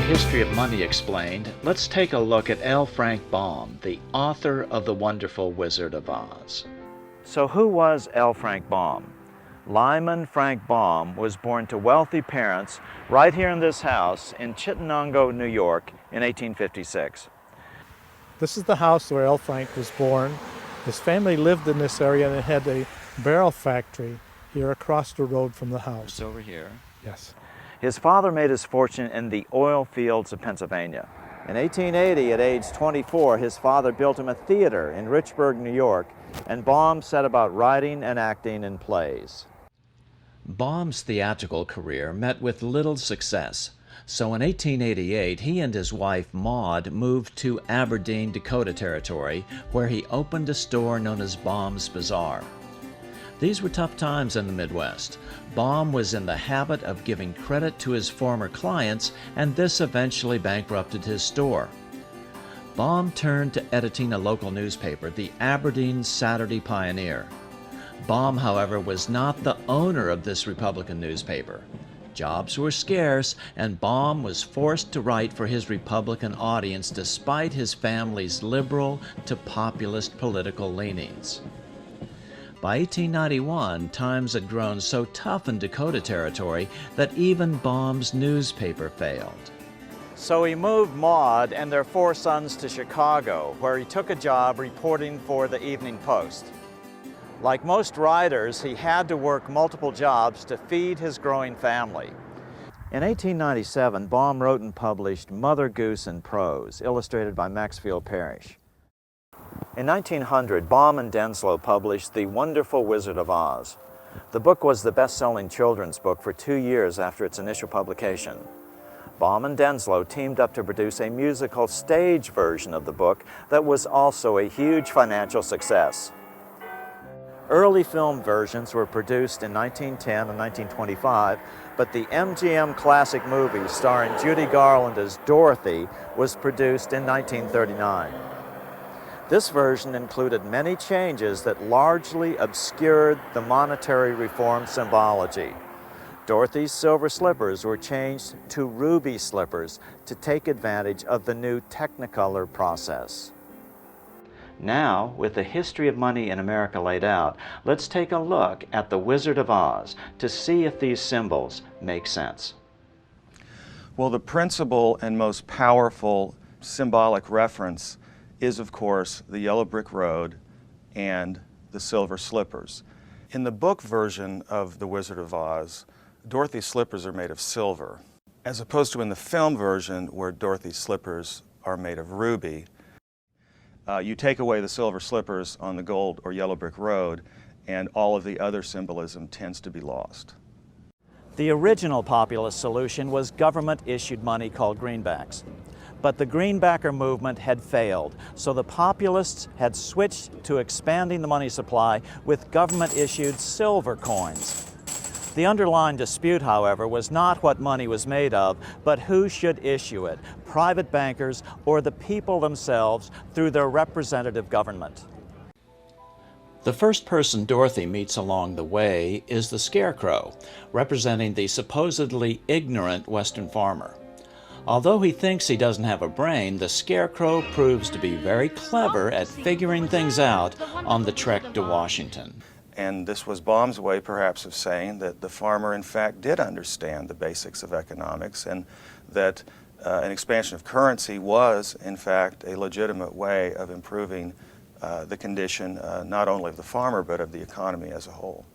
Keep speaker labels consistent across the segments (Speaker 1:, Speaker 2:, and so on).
Speaker 1: History of Money Explained, let's take a look at L. Frank Baum, the author of The Wonderful Wizard of Oz. So who was L. Frank Baum? Lyman Frank Baum was born to wealthy parents right here in this house in Chittenango, New York in 1856.
Speaker 2: This is the house where L. Frank was born. His family lived in this area and it had a barrel factory here across the road from the house.
Speaker 1: It's over here.
Speaker 2: Yes.
Speaker 1: His father made his fortune in the oil fields of Pennsylvania. In 1880, at age 24, his father built him a theater in Richburg, New York, and Baum set about writing and acting in plays. Baum's theatrical career met with little success, so in 1888 he and his wife Maud moved to Aberdeen, Dakota Territory, where he opened a store known as Baum's Bazaar. These were tough times in the Midwest. Baum was in the habit of giving credit to his former clients, and this eventually bankrupted his store. Baum turned to editing a local newspaper, the Aberdeen Saturday Pioneer. Baum, however, was not the owner of this Republican newspaper. Jobs were scarce, and Baum was forced to write for his Republican audience despite his family's liberal to populist political leanings. By 1891, times had grown so tough in Dakota Territory that even Baum's newspaper failed. So he moved Maud and their 4 sons to Chicago, where he took a job reporting for the Evening Post. Like most writers, he had to work multiple jobs to feed his growing family. In 1897, Baum wrote and published Mother Goose in Prose, illustrated by Maxfield Parrish. In 1900, Baum and Denslow published The Wonderful Wizard of Oz. The book was the best-selling children's book for 2 years after its initial publication. Baum and Denslow teamed up to produce a musical stage version of the book that was also a huge financial success. Early film versions were produced in 1910 and 1925, but the MGM classic movie starring Judy Garland as Dorothy was produced in 1939. This version included many changes that largely obscured the monetary reform symbology. Dorothy's silver slippers were changed to ruby slippers to take advantage of the new Technicolor process. Now, with the history of money in America laid out, let's take a look at the Wizard of Oz to see if these symbols make sense.
Speaker 3: Well, the principal and most powerful symbolic reference is, of course, the yellow brick road and the silver slippers. In the book version of The Wizard of Oz, Dorothy's slippers are made of silver, as opposed to in the film version where Dorothy's slippers are made of ruby. You take away the silver slippers on the gold or yellow brick road, and all of the other symbolism tends to be lost.
Speaker 1: The original populist solution was government-issued money called greenbacks. But the greenbacker movement had failed, so the populists had switched to expanding the money supply with government-issued silver coins. The underlying dispute, however, was not what money was made of, but who should issue it, private bankers or the people themselves through their representative government. The first person Dorothy meets along the way is the Scarecrow, representing the supposedly ignorant Western farmer. Although he thinks he doesn't have a brain, the Scarecrow proves to be very clever at figuring things out on the trek to Washington.
Speaker 3: And this was Baum's way, perhaps, of saying that the farmer, in fact, did understand the basics of economics, and that an expansion of currency was, in fact, a legitimate way of improving the condition not only of the farmer, but of the economy as a whole.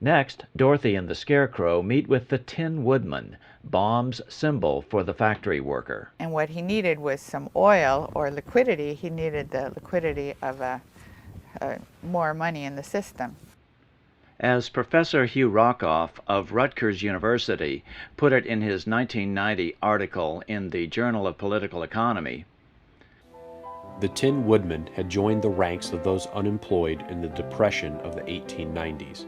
Speaker 1: Next, Dorothy and the Scarecrow meet with the Tin Woodman, Baum's symbol for the factory worker.
Speaker 4: And what he needed was some oil or liquidity. He needed the liquidity of more money in the system.
Speaker 1: As Professor Hugh Rockoff of Rutgers University put it in his 1990 article in the Journal of Political Economy,
Speaker 5: the Tin Woodman had joined the ranks of those unemployed in the Depression of the 1890s,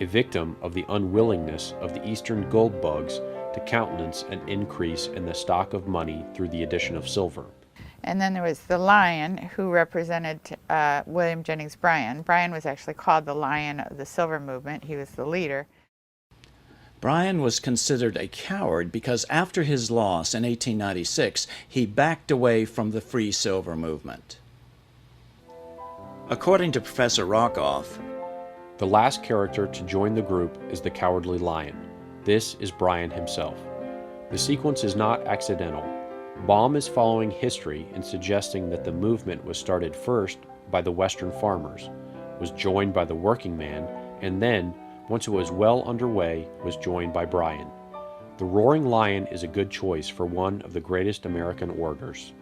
Speaker 5: a victim of the unwillingness of the Eastern gold bugs to countenance an increase in the stock of money through the addition of silver.
Speaker 4: And then there was the Lion, who represented William Jennings Bryan. Bryan was actually called the Lion of the Silver Movement. He was the leader.
Speaker 6: Bryan was considered a coward because after his loss in 1896, he backed away from the free silver movement. According to Professor Rockoff,
Speaker 5: The last character to join the group is the Cowardly Lion. This is Bryan himself. The sequence is not accidental. Baum is following history in suggesting that the movement was started first by the Western farmers, was joined by the working man, and then, once it was well underway, was joined by Bryan. The Roaring Lion is a good choice for one of the greatest American orators.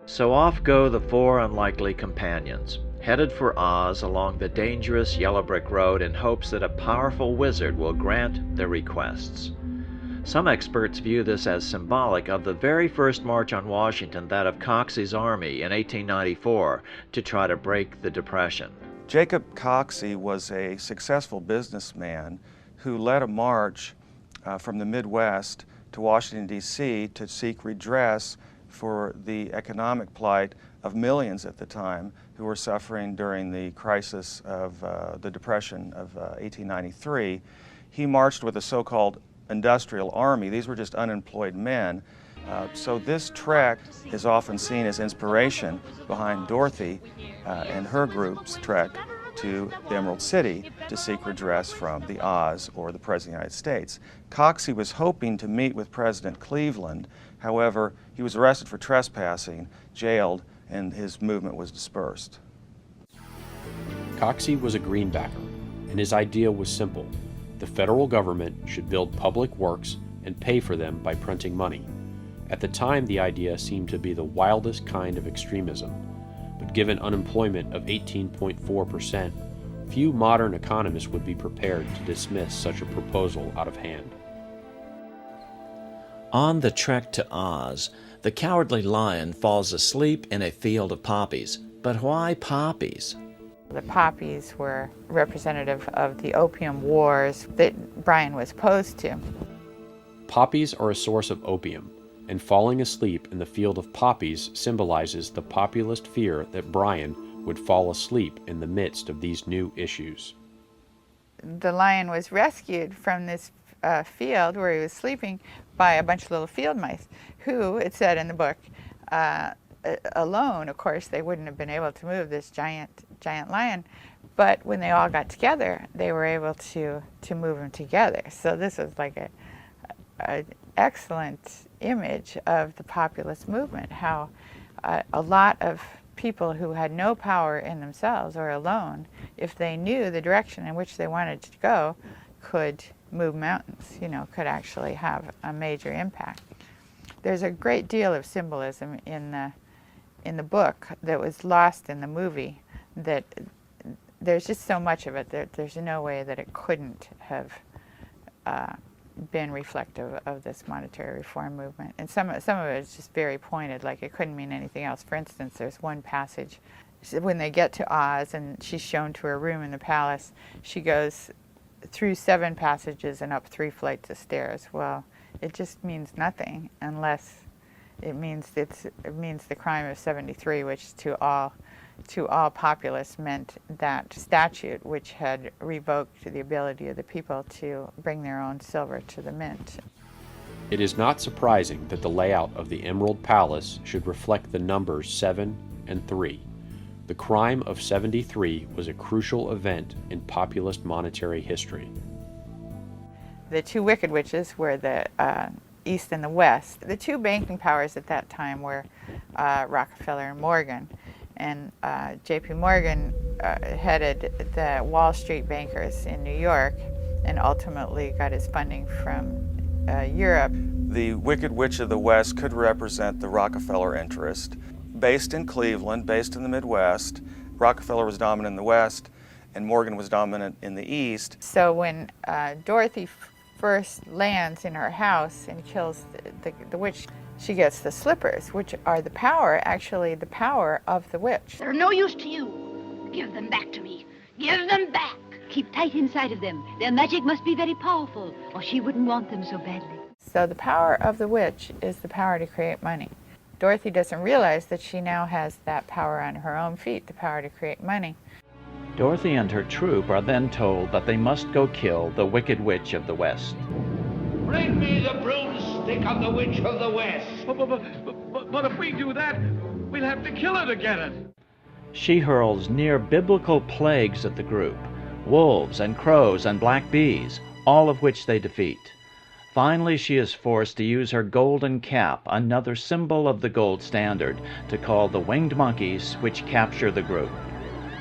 Speaker 1: So off go the four unlikely companions, headed for Oz along the dangerous yellow brick road in hopes that a powerful wizard will grant their requests. Some experts view this as symbolic of the very first march on Washington, that of Coxey's army in 1894, to try to break the Depression.
Speaker 3: Jacob Coxey was a successful businessman who led a march from the Midwest to Washington, D.C. to seek redress for the economic plight of millions at the time who were suffering during the crisis of the Depression of 1893. He marched with a so-called industrial army. These were just unemployed men. So this trek is often seen as inspiration behind Dorothy and her group's trek to the Emerald City to seek redress from the Oz, or the President of the United States. Coxey was hoping to meet with President Cleveland. However, he was arrested for trespassing, jailed, and his movement was dispersed.
Speaker 5: Coxey was a greenbacker, and his idea was simple. The federal government should build public works and pay for them by printing money. At the time, the idea seemed to be the wildest kind of extremism, but given unemployment of 18.4%, few modern economists would be prepared to dismiss such a proposal out of hand.
Speaker 6: on the trek to Oz, the Cowardly Lion falls asleep in a field of poppies. But why poppies?
Speaker 4: The poppies were representative of the Opium Wars that Bryan was opposed to.
Speaker 5: Poppies are a source of opium, and falling asleep in the field of poppies symbolizes the populist fear that Bryan would fall asleep in the midst of these new issues.
Speaker 4: The lion was rescued from this field where he was sleeping by a bunch of little field mice who, it said in the book, alone, of course, they wouldn't have been able to move this giant lion, but when they all got together, they were able to move him together. So this was like an excellent image of the populist movement, how a lot of people who had no power in themselves or alone, if they knew the direction in which they wanted to go, could move mountains, could actually have a major impact. There's a great deal of symbolism in the book that was lost in the movie, that there's just so much of it that there's no way that it couldn't have been reflective of this monetary reform movement. And some of it is just very pointed, like it couldn't mean anything else. For instance, there's one passage when they get to Oz and she's shown to her room in the palace, she goes through 7 passages and up 3 flights of stairs. Well, it just means nothing unless it means the crime of 73, which to all populists meant that statute which had revoked the ability of the people to bring their own silver to the mint.
Speaker 5: It is not surprising that the layout of the Emerald Palace should reflect the numbers 7 and 3. The crime of 73 was a crucial event in populist monetary history.
Speaker 4: The 2 wicked witches were the East and the West. The 2 banking powers at that time were Rockefeller and Morgan. And J.P. Morgan headed the Wall Street bankers in New York and ultimately got his funding from Europe.
Speaker 3: The Wicked Witch of the West could represent the Rockefeller interest. Based in Cleveland, based in the Midwest, Rockefeller was dominant in the West and Morgan was dominant in the East.
Speaker 4: So when Dorothy first lands in her house and kills the witch, she gets the slippers, which are the power of the witch.
Speaker 7: They're no use to you. Give them back to me. Give them back.
Speaker 8: Keep tight inside of them. Their magic must be very powerful, or she wouldn't want them so badly.
Speaker 4: So the power of the witch is the power to create money. Dorothy doesn't realize that she now has that power on her own feet, the power to create money.
Speaker 6: Dorothy and her troop are then told that they must go kill the Wicked Witch of the West.
Speaker 9: Bring me the broomstick of the Witch of the West.
Speaker 10: But if we do that, we'll have to kill her to get it.
Speaker 6: She hurls near-biblical plagues at the group, wolves and crows and black bees, all of which they defeat. Finally, she is forced to use her golden cap, another symbol of the gold standard, to call the winged monkeys, which capture the group.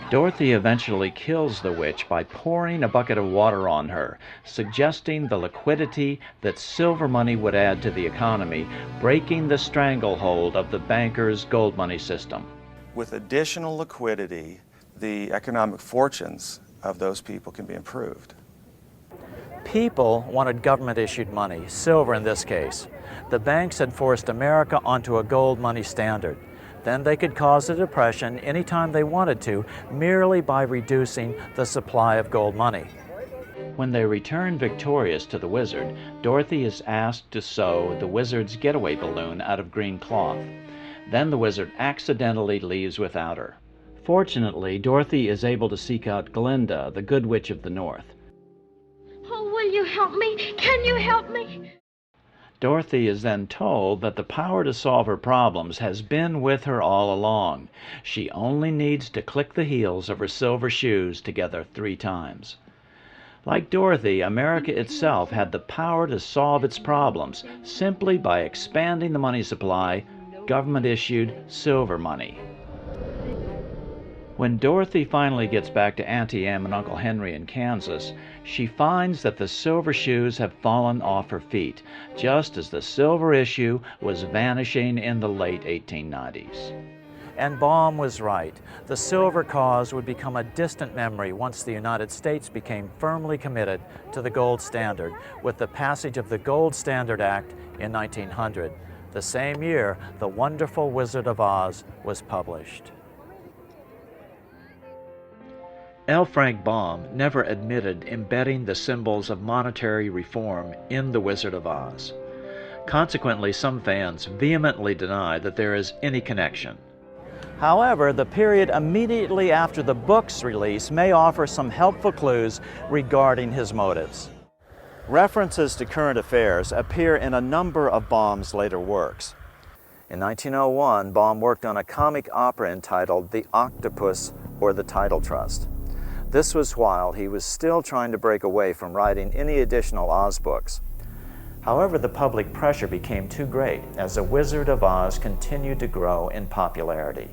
Speaker 6: Dorothy eventually kills the witch by pouring a bucket of water on her, suggesting the liquidity that silver money would add to the economy, breaking the stranglehold of the bankers' gold money system.
Speaker 3: With additional liquidity, the economic fortunes of those people can be improved.
Speaker 1: People wanted government-issued money, silver in this case. The banks had forced America onto a gold money standard. Then they could cause a depression anytime they wanted to, merely by reducing the supply of gold money.
Speaker 6: When they return victorious to the wizard, Dorothy is asked to sew the wizard's getaway balloon out of green cloth. Then the wizard accidentally leaves without her. Fortunately, Dorothy is able to seek out Glinda, the Good Witch of the North.
Speaker 8: Oh, will you help me? Can you help me?
Speaker 6: Dorothy is then told that the power to solve her problems has been with her all along. She only needs to click the heels of her silver shoes together 3 times. Like Dorothy, America itself had the power to solve its problems simply by expanding the money supply, government-issued silver money. When Dorothy finally gets back to Auntie Em and Uncle Henry in Kansas, she finds that the silver shoes have fallen off her feet, just as the silver issue was vanishing in the late 1890s.
Speaker 1: And Baum was right. The silver cause would become a distant memory once the United States became firmly committed to the gold standard with the passage of the Gold Standard Act in 1900. The same year, The Wonderful Wizard of Oz was published. L. Frank Baum never admitted embedding the symbols of monetary reform in The Wizard of Oz. Consequently, some fans vehemently deny that there is any connection. However, the period immediately after the book's release may offer some helpful clues regarding his motives. References to current affairs appear in a number of Baum's later works. In 1901, Baum worked on a comic opera entitled The Octopus or the Title Trust. This was while he was still trying to break away from writing any additional Oz books. However, the public pressure became too great as The Wizard of Oz continued to grow in popularity.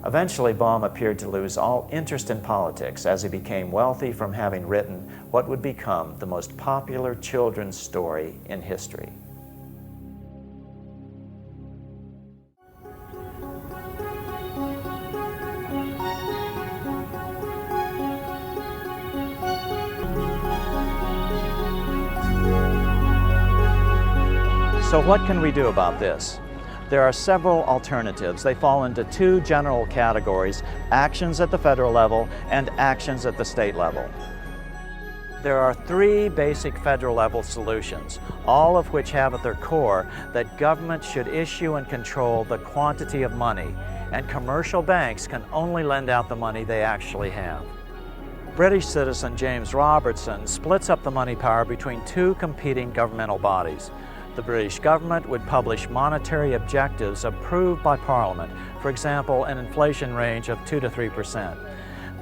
Speaker 1: Eventually, Baum appeared to lose all interest in politics as he became wealthy from having written what would become the most popular children's story in history. So what can we do about this? There are several alternatives. They fall into 2 general categories: actions at the federal level and actions at the state level. There are 3 basic federal level solutions, all of which have at their core that government should issue and control the quantity of money, and commercial banks can only lend out the money they actually have. British citizen James Robertson splits up the money power between 2 competing governmental bodies. The British government would publish monetary objectives approved by Parliament, for example, an inflation range of 2 to 3%.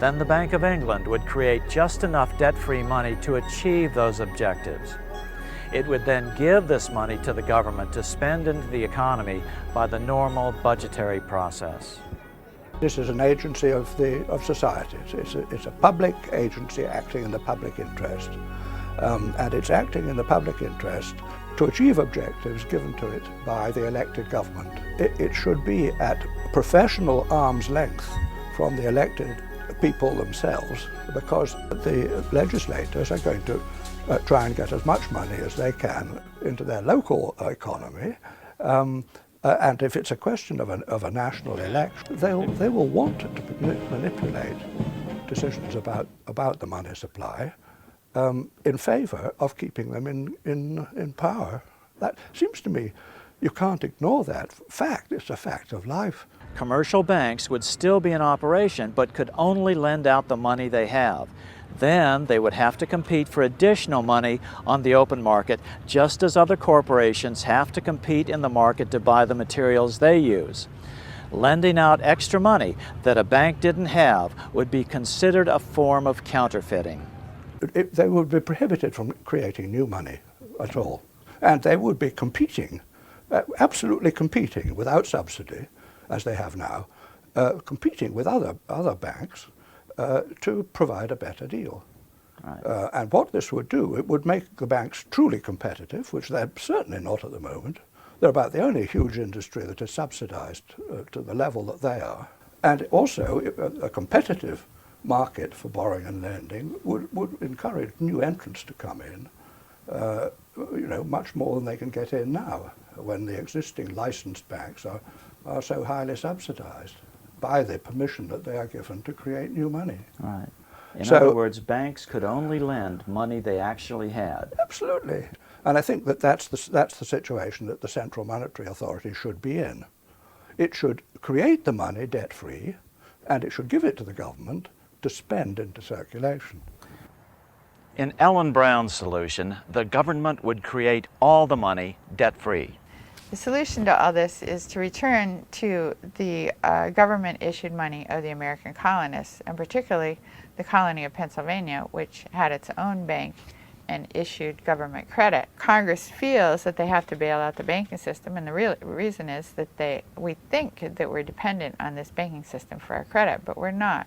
Speaker 1: Then the Bank of England would create just enough debt-free money to achieve those objectives. It would then give this money to the government to spend into the economy by the normal budgetary process.
Speaker 11: This is an agency of society. It's a public agency acting in the public interest, and it's acting in the public interest to achieve objectives given to it by the elected government. It should be at professional arm's length from the elected people themselves, because the legislators are going to try and get as much money as they can into their local economy. And if it's a question of a national election, they will want to manipulate decisions about the money supply in favour of keeping them in power. That seems to me, you can't ignore that fact. It's a fact of life.
Speaker 1: Commercial banks would still be in operation but could only lend out the money they have. Then they would have to compete for additional money on the open market, just as other corporations have to compete in the market to buy the materials they use. Lending out extra money that a bank didn't have would be considered a form of counterfeiting.
Speaker 11: They would be prohibited from creating new money at all. And they would be competing, absolutely competing without subsidy, as they have now, competing with other banks to provide a better deal.
Speaker 1: Right.
Speaker 11: And what this would do, it would make the banks truly competitive, which they're certainly not at the moment. They're about the only huge industry that is subsidized to the level that they are. And also, a competitive market for borrowing and lending would encourage new entrants to come in, much more than they can get in now, when the existing licensed banks are so highly subsidized by the permission that they are given to create new money.
Speaker 1: Right. In other words, banks could only lend money they actually had.
Speaker 11: Absolutely. And I think that's the situation that the Central Monetary Authority should be in. It should create the money debt-free, and it should give it to the government to spend into circulation.
Speaker 1: In Ellen Brown's solution, the government would create all the money debt-free.
Speaker 4: The solution to all this is to return to the government-issued money of the American colonists, and particularly the colony of Pennsylvania, which had its own bank and issued government credit. Congress feels that they have to bail out the banking system, and the real reason is that we think that we're dependent on this banking system for our credit, but we're not.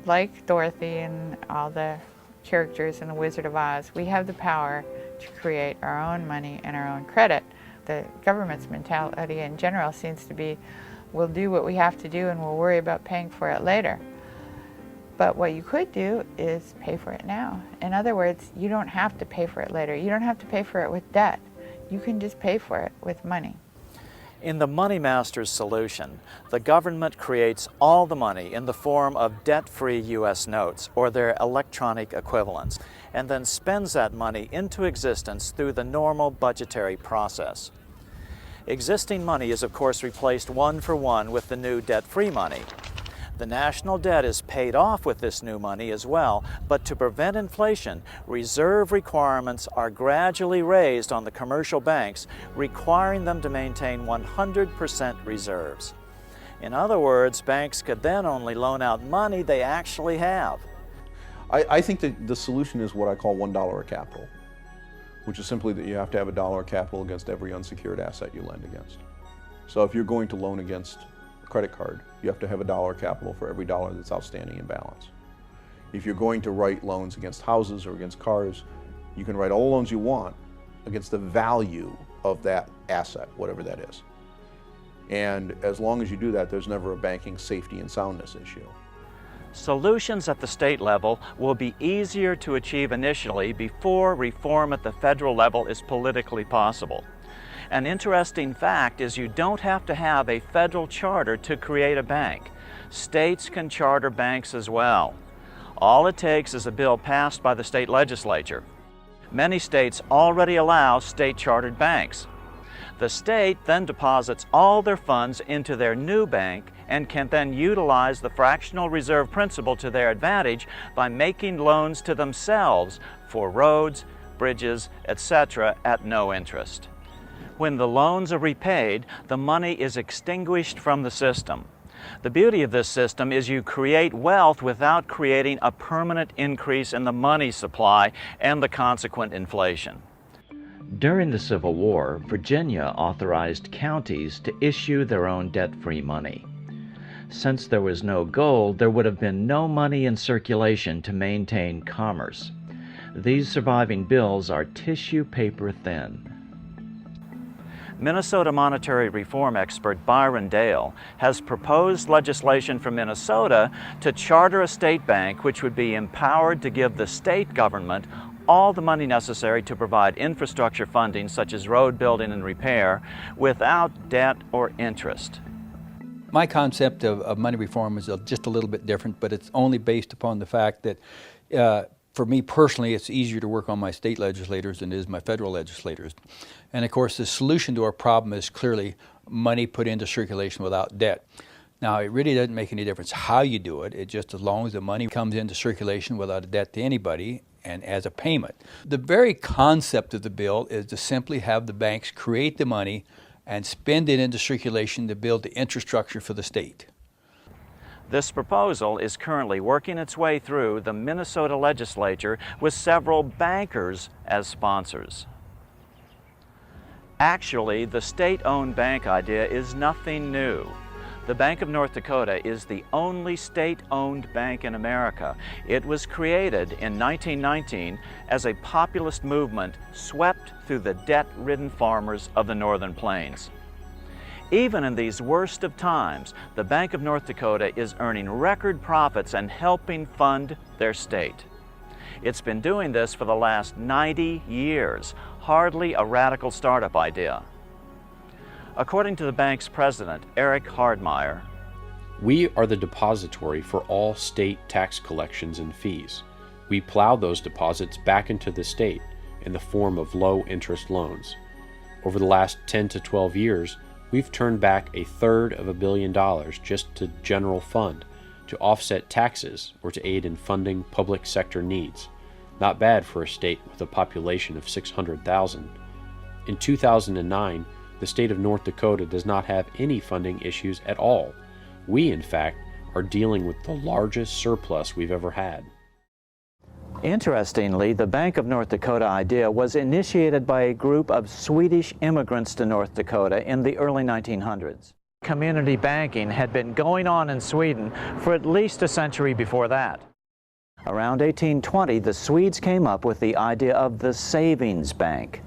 Speaker 4: Like Dorothy and all the characters in The Wizard of Oz, we have the power to create our own money and our own credit. The government's mentality in general seems to be, we'll do what we have to do and we'll worry about paying for it later. But what you could do is pay for it now. In other words, you don't have to pay for it later. You don't have to pay for it with debt. You can just pay for it with money.
Speaker 1: In the Money Master's solution, the government creates all the money in the form of debt-free U.S. notes or their electronic equivalents, and then spends that money into existence through the normal budgetary process. Existing money is of course replaced one for one with the new debt-free money. The national debt is paid off with this new money as well, but to prevent inflation, reserve requirements are gradually raised on the commercial banks, requiring them to maintain 100% reserves. In other words, banks could then only loan out money they actually have.
Speaker 12: I think that the solution is what I call $1 of capital, which is simply that you have to have $1 of capital against every unsecured asset you lend against. So if you're going to loan against a credit card, you have to have $1 of capital for every dollar that's outstanding in balance. If you're going to write loans against houses or against cars, you can write all the loans you want against the value of that asset, whatever that is. And as long as you do that, there's never a banking safety and soundness issue.
Speaker 1: Solutions at the state level will be easier to achieve initially before reform at the federal level is politically possible. An interesting fact is you don't have to have a federal charter to create a bank. States can charter banks as well. All it takes is a bill passed by the state legislature. Many states already allow state-chartered banks. The state then deposits all their funds into their new bank and can then utilize the fractional reserve principle to their advantage by making loans to themselves for roads, bridges, etc. at no interest. When the loans are repaid, the money is extinguished from the system. The beauty of this system is you create wealth without creating a permanent increase in the money supply and the consequent inflation.
Speaker 6: During the Civil War, Virginia authorized counties to issue their own debt-free money. Since there was no gold, there would have been no money in circulation to maintain commerce. These surviving bills are tissue paper thin.
Speaker 1: Minnesota monetary reform expert Byron Dale has proposed legislation for Minnesota to charter a state bank which would be empowered to give the state government all the money necessary to provide infrastructure funding such as road building and repair without debt or interest.
Speaker 13: My concept of money reform is just a little bit different, but it's only based upon the fact that for me personally, it's easier to work on my state legislators than it is my federal legislators. And of course, the solution to our problem is clearly money put into circulation without debt. Now, it really doesn't make any difference how you do it. It just as long as the money comes into circulation without a debt to anybody and as a payment. The very concept of the bill is to simply have the banks create the money and spend it into circulation to build the infrastructure for the state.
Speaker 1: This proposal is currently working its way through the Minnesota legislature with several bankers as sponsors. Actually, the state-owned bank idea is nothing new. The Bank of North Dakota is the only state-owned bank in America. It was created in 1919 as a populist movement swept through the debt-ridden farmers of the Northern Plains. Even in these worst of times, the Bank of North Dakota is earning record profits and helping fund their state. It's been doing this for the last 90 years, hardly a radical startup idea. According to the bank's president, Eric Hardmeyer,
Speaker 5: we are the depository for all state tax collections and fees. We plow those deposits back into the state in the form of low-interest loans. Over the last 10 to 12 years, we've turned back $1/3 billion just to general fund to offset taxes or to aid in funding public sector needs. Not bad for a state with a population of 600,000. In 2009, the state of North Dakota does not have any funding issues at all. We, in fact, are dealing with the largest surplus we've ever had.
Speaker 1: Interestingly, the Bank of North Dakota idea was initiated by a group of Swedish immigrants to North Dakota in the early 1900s. Community banking had been going on in Sweden for at least a century before that. Around 1820, the Swedes came up with the idea of the savings bank.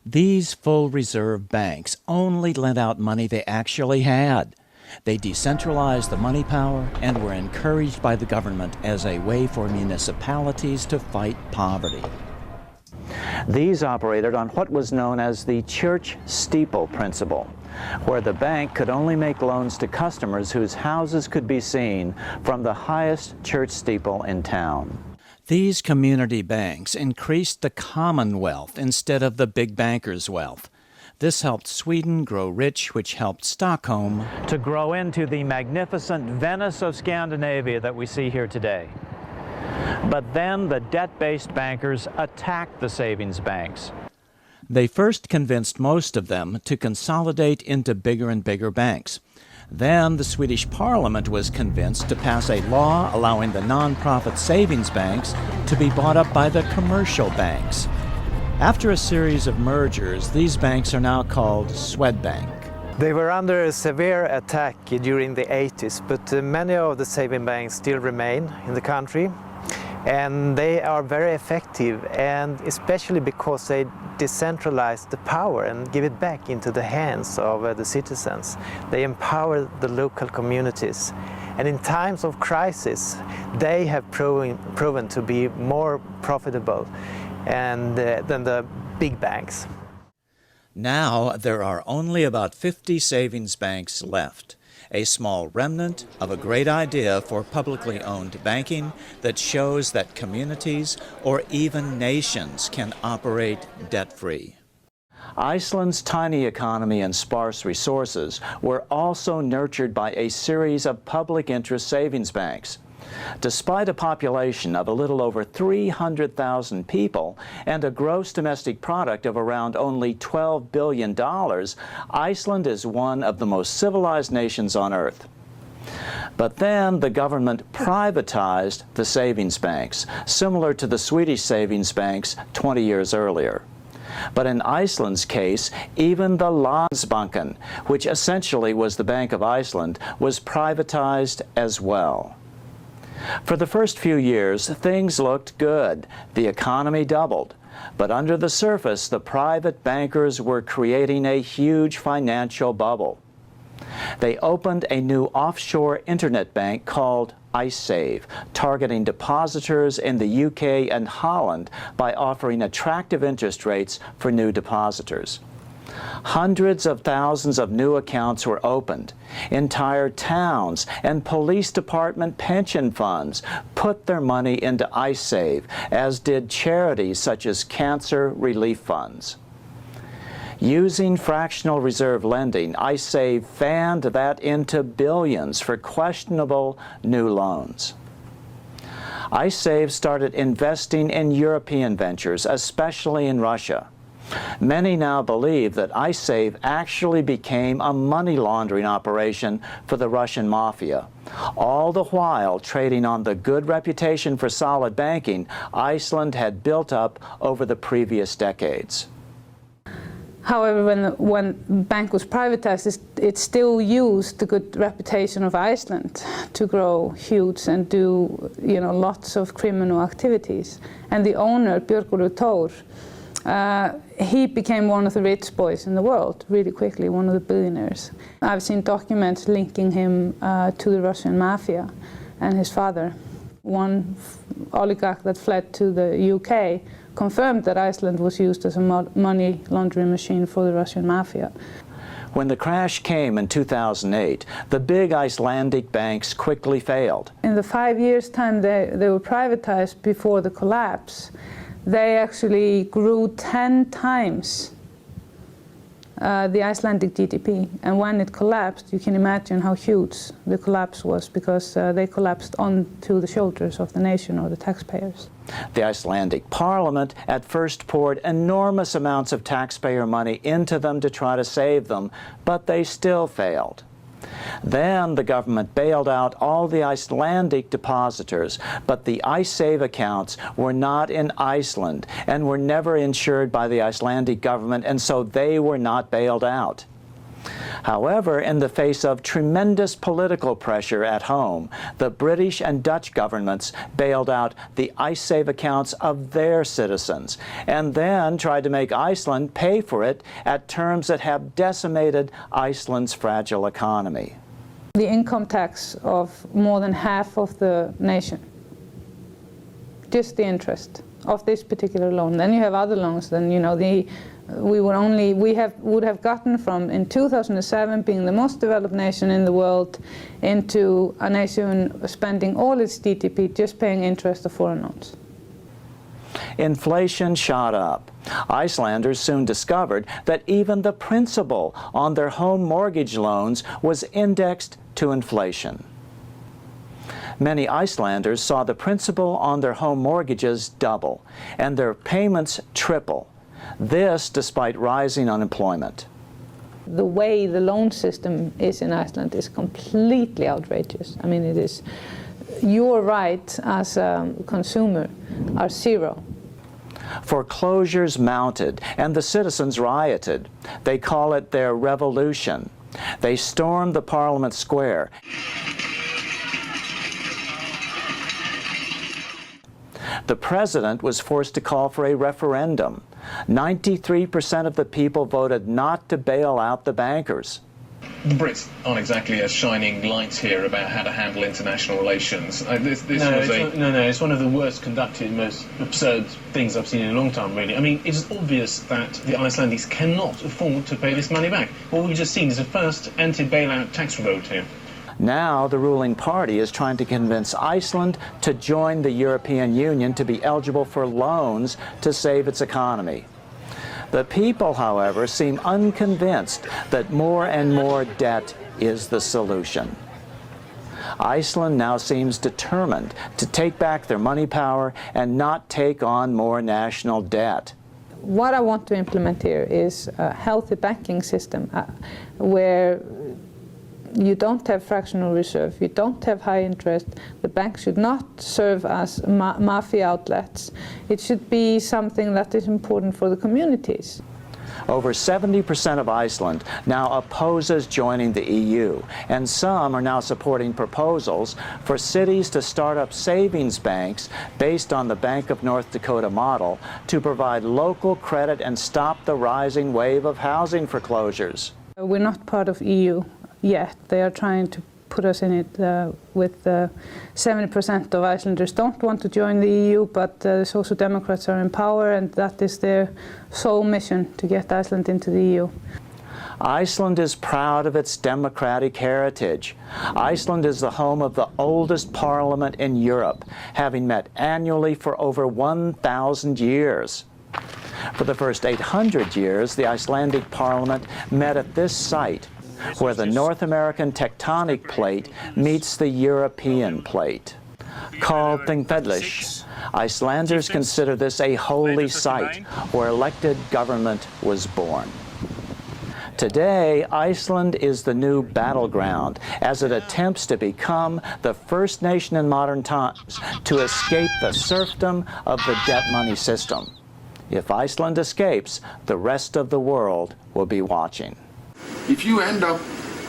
Speaker 14: These full reserve banks only lent out money they actually had. They decentralized the money power and were encouraged by the government as a way for municipalities to fight poverty.
Speaker 1: These operated on what was known as the church steeple principle, where the bank could only make loans to customers whose houses could be seen from the highest church steeple in town.
Speaker 14: These community banks increased the commonwealth instead of the big bankers' wealth. This helped Sweden grow rich, which helped Stockholm
Speaker 1: to grow into the magnificent Venice of Scandinavia that we see here today. But then the debt-based bankers attacked the savings banks.
Speaker 14: They first convinced most of them to consolidate into bigger and bigger banks. Then the Swedish Parliament was convinced to pass a law allowing the non-profit savings banks to be bought up by the commercial banks. After a series of mergers, these banks are now called Swedbank.
Speaker 15: They were under a severe attack during the 80s, but many of the saving banks still remain in the country. And they are very effective, and especially because they decentralize the power and give it back into the hands of the citizens. They empower the local communities. And in times of crisis, they have proven to be more profitable than the big banks.
Speaker 14: Now there are only about 50 savings banks left. A small remnant of a great idea for publicly owned banking that shows that communities or even nations can operate debt-free.
Speaker 1: Iceland's tiny economy and sparse resources were also nurtured by a series of public interest savings banks. Despite a population of a little over 300,000 people and a gross domestic product of around only $12 billion, Iceland is one of the most civilized nations on earth. But then the government privatized the savings banks, similar to the Swedish savings banks 20 years earlier. But in Iceland's case, even the Landsbanken, which essentially was the Bank of Iceland, was privatized as well. For the first few years, things looked good. The economy doubled. But under the surface, the private bankers were creating a huge financial bubble. They opened a new offshore internet bank called IceSave, targeting depositors in the UK and Holland by offering attractive interest rates for new depositors. Hundreds of thousands of new accounts were opened. Entire towns and police department pension funds put their money into IceSave, as did charities such as cancer relief funds.
Speaker 14: Using fractional reserve lending, IceSave fanned that into billions for questionable new loans. IceSave started investing in European ventures, especially in Russia. Many now believe that IceSave actually became a money laundering operation for the Russian mafia, all the while trading on the good reputation for solid banking Iceland had built up over the previous decades.
Speaker 16: However, when the bank was privatized, it still used the good reputation of Iceland to grow huge and do, lots of criminal activities. And the owner, Björgólfur Thor, he became one of the rich boys in the world really quickly, one of the billionaires. I've seen documents linking him to the Russian mafia and his father. One oligarch that fled to the UK confirmed that Iceland was used as a money laundering machine for the Russian mafia.
Speaker 14: When the crash came in 2008, the big Icelandic banks quickly failed.
Speaker 16: In the 5 years' time they were privatized before the collapse, they actually grew 10 times the Icelandic GDP. And when it collapsed, you can imagine how huge the collapse was, because they collapsed onto the shoulders of the nation or the taxpayers.
Speaker 14: The Icelandic parliament at first poured enormous amounts of taxpayer money into them to try to save them, but they still failed. Then the government bailed out all the Icelandic depositors, but the IceSave accounts were not in Iceland and were never insured by the Icelandic government, and so they were not bailed out. However, in the face of tremendous political pressure at home, the British and Dutch governments bailed out the IceSave accounts of their citizens, and then tried to make Iceland pay for it at terms that have decimated Iceland's fragile economy.
Speaker 16: The income tax of more than half of the nation, just the interest of this particular loan. Then you have other loans, then we would have gotten from, in 2007, being the most developed nation in the world, into a nation spending all its GDP just paying interest of foreign loans.
Speaker 14: Inflation shot up. Icelanders soon discovered that even the principal on their home mortgage loans was indexed to inflation. Many Icelanders saw the principal on their home mortgages double and their payments triple. This despite rising unemployment.
Speaker 16: The way the loan system is in Iceland is completely outrageous. I mean, it is, your rights as a consumer are zero.
Speaker 14: Foreclosures mounted and the citizens rioted. They call it their revolution. They stormed the Parliament Square. The president was forced to call for a referendum. 93% of the people voted not to bail out the bankers.
Speaker 17: The Brits aren't exactly as shining lights here about how to handle international relations.
Speaker 18: It's one of the worst conducted, most absurd things I've seen in a long time, really. I mean, it's obvious that the Icelandics cannot afford to pay this money back. What we've just seen is the first anti-bailout tax revolt here.
Speaker 14: Now the ruling party is trying to convince Iceland to join the European Union to be eligible for loans to save its economy. The people, however, seem unconvinced that more and more debt is the solution. Iceland now seems determined to take back their money power and not take on more national debt.
Speaker 16: What I want to implement here is a healthy banking system where you don't have fractional reserve, you don't have high interest. The bank should not serve as mafia outlets. It should be something that is important for the communities.
Speaker 14: Over 70% of Iceland now opposes joining the EU, and some are now supporting proposals for cities to start up savings banks based on the Bank of North Dakota model to provide local credit and stop the rising wave of housing foreclosures.
Speaker 16: We're not part of EU yet. They are trying to put us in it with 70% of Icelanders don't want to join the EU, but the Social Democrats are in power, and that is their sole mission, to get Iceland into the EU.
Speaker 14: Iceland is proud of its democratic heritage. Iceland is the home of the oldest parliament in Europe, having met annually for over 1,000 years. For the first 800 years, the Icelandic parliament met at this site, where the North American tectonic plate meets the European plate. Called Þingvellir, Icelanders consider this a holy site where elected government was born. Today, Iceland is the new battleground as it attempts to become the first nation in modern times to escape the serfdom of the debt money system. If Iceland escapes, the rest of the world will be watching.
Speaker 19: If you end up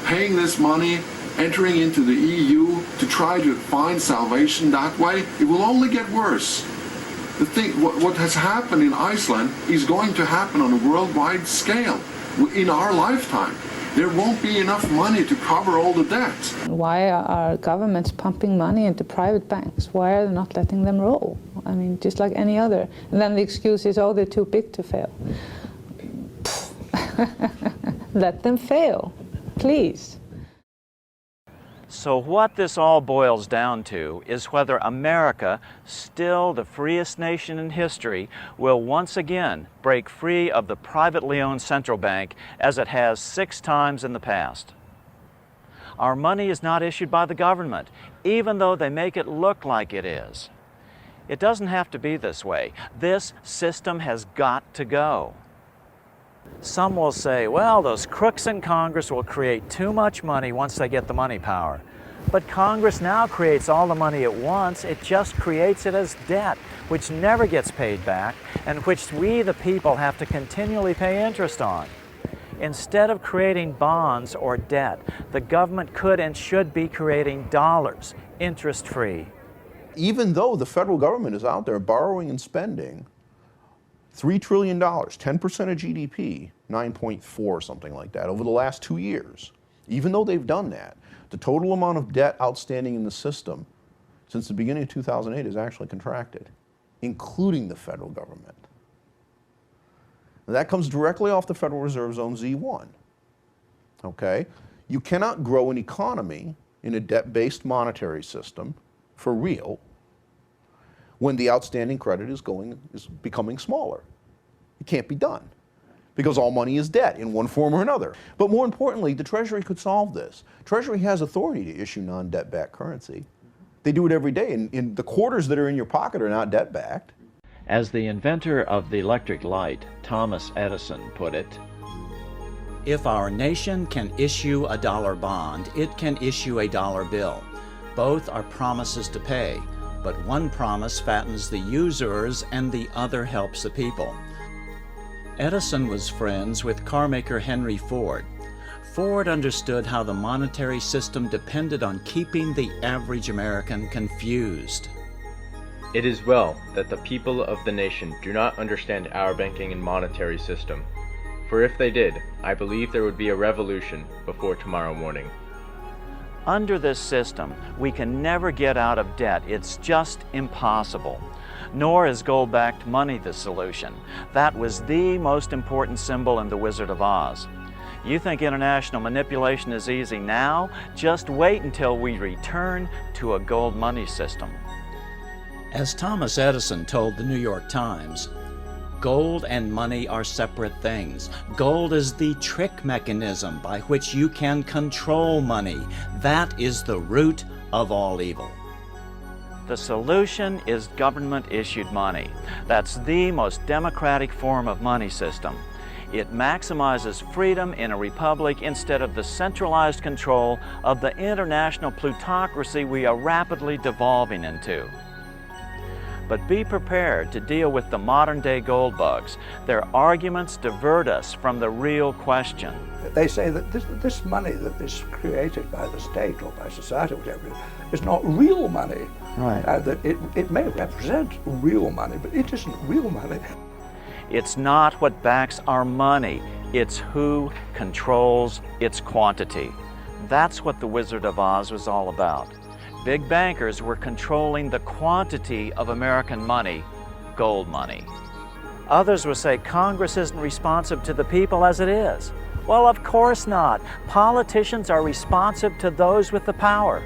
Speaker 19: paying this money, entering into the EU to try to find salvation that way, it will only get worse. The thing, what has happened in Iceland is going to happen on a worldwide scale in our lifetime. There won't be enough money to cover all the debts.
Speaker 16: Why are governments pumping money into private banks? Why are they not letting them roll? I mean, just like any other. And then the excuse is, oh, they're too big to fail. Let them fail, please.
Speaker 1: So what this all boils down to is whether America, still the freest nation in history, will once again break free of the privately owned central bank as it has 6 times in the past. Our money is not issued by the government, even though they make it look like it is. It doesn't have to be this way. This system has got to go. Some will say, well, those crooks in Congress will create too much money once they get the money power. But Congress now creates all the money at once. It just creates it as debt, which never gets paid back, and which we, the people, have to continually pay interest on. Instead of creating bonds or debt, the government could and should be creating dollars, interest-free.
Speaker 12: Even though the federal government is out there borrowing and spending $3 trillion, 10% of GDP, 9.4, something like that, over the last 2 years. Even though they've done that, the total amount of debt outstanding in the system since the beginning of 2008 has actually contracted, including the federal government. Now, that comes directly off the Federal Reserve Zone Z1. Okay? You cannot grow an economy in a debt-based monetary system for real when the outstanding credit is becoming smaller. It can't be done because all money is debt in one form or another. But more importantly, the Treasury could solve this. Treasury has authority to issue non-debt-backed currency. They do it every day, and the quarters that are in your pocket are not debt-backed.
Speaker 1: As the inventor of the electric light, Thomas Edison, put it,
Speaker 14: if our nation can issue a dollar bond, it can issue a dollar bill. Both are promises to pay, but one promise fattens the usurers and the other helps the people. Edison was friends with carmaker Henry Ford. Ford understood how the monetary system depended on keeping the average American confused.
Speaker 20: It is well that the people of the nation do not understand our banking and monetary system, for if they did, I believe there would be a revolution before tomorrow morning.
Speaker 1: Under this system, we can never get out of debt. It's just impossible. Nor is gold-backed money the solution. That was the most important symbol in The Wizard of Oz. You think international manipulation is easy now? Just wait until we return to a gold money system.
Speaker 14: As Thomas Edison told the New York Times, gold and money are separate things. Gold is the trick mechanism by which you can control money. That is the root of all evil.
Speaker 1: The solution is government-issued money. That's the most democratic form of money system. It maximizes freedom in a republic instead of the centralized control of the international plutocracy we are rapidly devolving into. But be prepared to deal with the modern-day gold bugs. Their arguments divert us from the real question.
Speaker 11: They say that this money that is created by the state or by society or whatever is not real money.
Speaker 1: Right.
Speaker 11: That it may represent real money, but it isn't real money.
Speaker 1: It's not what backs our money. It's who controls its quantity. That's what The Wizard of Oz was all about. Big bankers were controlling the quantity of American money, gold money. Others will say Congress isn't responsive to the people as it is. Well, of course not. Politicians are responsive to those with the power.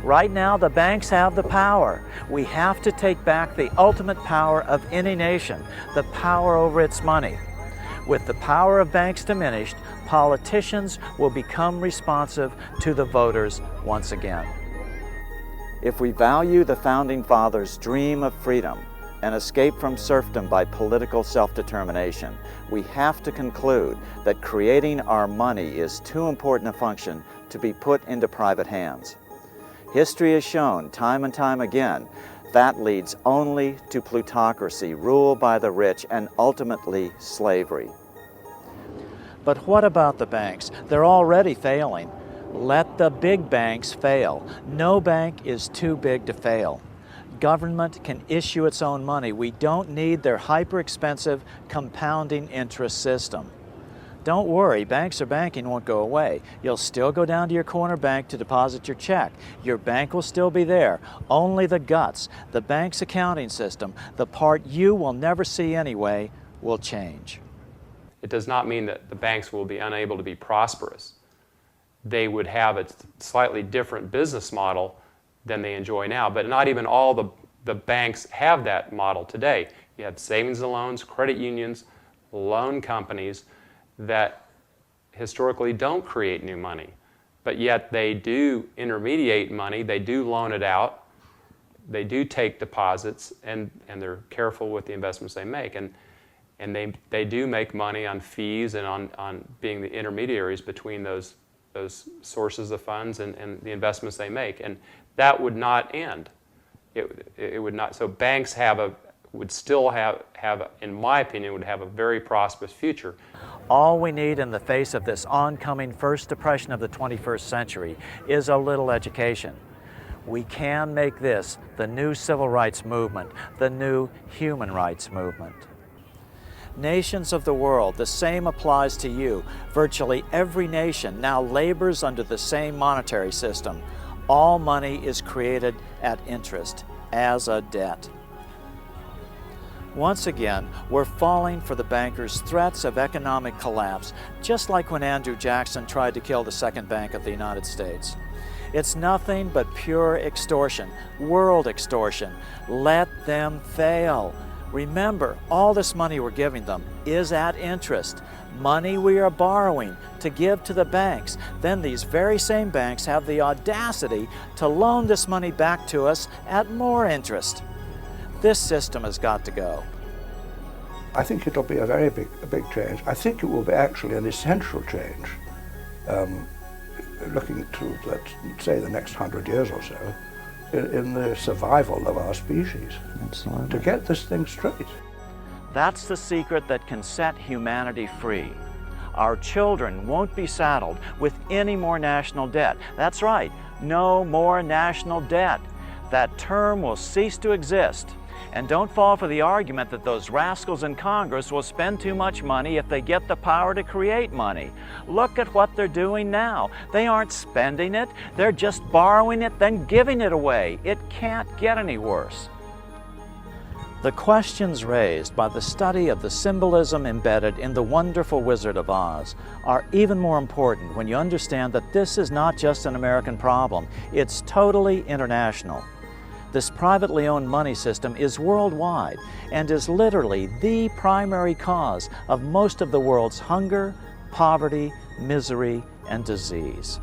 Speaker 1: Right now, the banks have the power. We have to take back the ultimate power of any nation, the power over its money. With the power of banks diminished, politicians will become responsive to the voters once again. If we value the Founding Fathers' dream of freedom and escape from serfdom by political self-determination, we have to conclude that creating our money is too important a function to be put into private hands. History has shown time and time again that leads only to plutocracy, rule by the rich, and ultimately slavery. But what about the banks? They're already failing. Let the big banks fail. No bank is too big to fail. Government can issue its own money. We don't need their hyper-expensive compounding interest system. Don't worry, banks or banking won't go away. You'll still go down to your corner bank to deposit your check. Your bank will still be there. Only the guts, the bank's accounting system, the part you will never see anyway, will change.
Speaker 5: It does not mean that the banks will be unable to be prosperous. They would have a slightly different business model than they enjoy now, but not even all the banks have that model today. You have savings and loans, credit unions, loan companies that historically don't create new money, but yet they do intermediate money, they do loan it out, they do take deposits, and they're careful with the investments they make. And they do make money on fees and on being the intermediaries between those sources of funds and the investments they make. And that would not end. It would not. So banks would still have, in my opinion, would have a very prosperous future.
Speaker 1: All we need in the face of this oncoming first depression of the 21st century is a little education. We can make this the new civil rights movement, the new human rights movement. Nations of the world, the same applies to you. Virtually every nation now labors under the same monetary system. All money is created at interest, as a debt. Once again, we're falling for the bankers' threats of economic collapse, just like when Andrew Jackson tried to kill the Second Bank of the United States. It's nothing but pure extortion, world extortion. Let them fail. Remember, all this money we're giving them is at interest. Money we are borrowing to give to the banks. Then these very same banks have the audacity to loan this money back to us at more interest. This system has got to go.
Speaker 11: I think it'll be a very big change. I think it will be actually an essential change, looking to, let's say, the next 100 years or so, in the survival of our species.
Speaker 1: Absolutely.
Speaker 11: To get this thing straight.
Speaker 1: That's the secret that can set humanity free. Our children won't be saddled with any more national debt. That's right, no more national debt. That term will cease to exist. And don't fall for the argument that those rascals in Congress will spend too much money if they get the power to create money. Look at what they're doing now. They aren't spending it, they're just borrowing it, then giving it away. It can't get any worse. The questions raised by the study of the symbolism embedded in the wonderful Wizard of Oz are even more important when you understand that this is not just an American problem, it's totally international. This privately owned money system is worldwide and is literally the primary cause of most of the world's hunger, poverty, misery, and disease.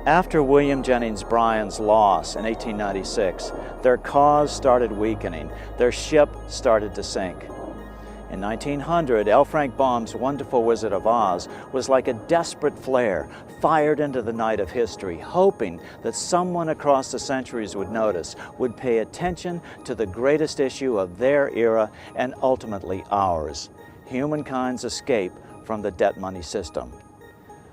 Speaker 1: After William Jennings Bryan's loss in 1896, their cause started weakening. Their ship started to sink. In 1900, L. Frank Baum's wonderful Wizard of Oz was like a desperate flare fired into the night of history, hoping that someone across the centuries would notice, would pay attention to the greatest issue of their era and ultimately ours, humankind's escape from the debt money system.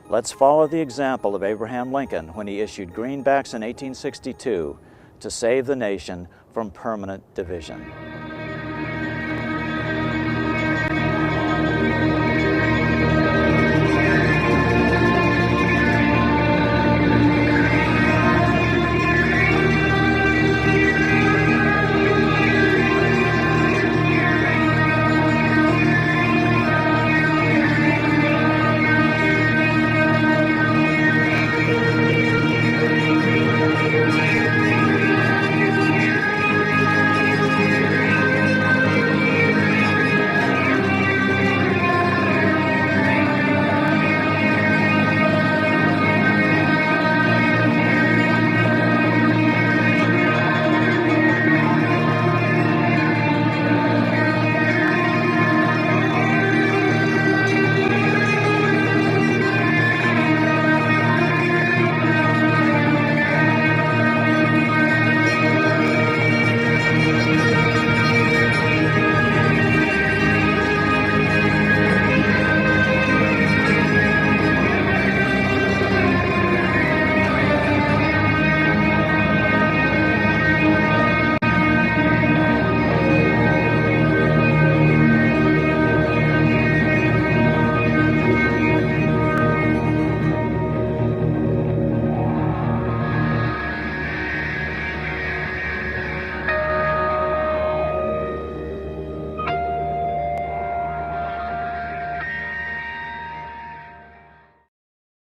Speaker 1: Let's follow the example of Abraham Lincoln when he issued greenbacks in 1862 to save the nation from permanent division.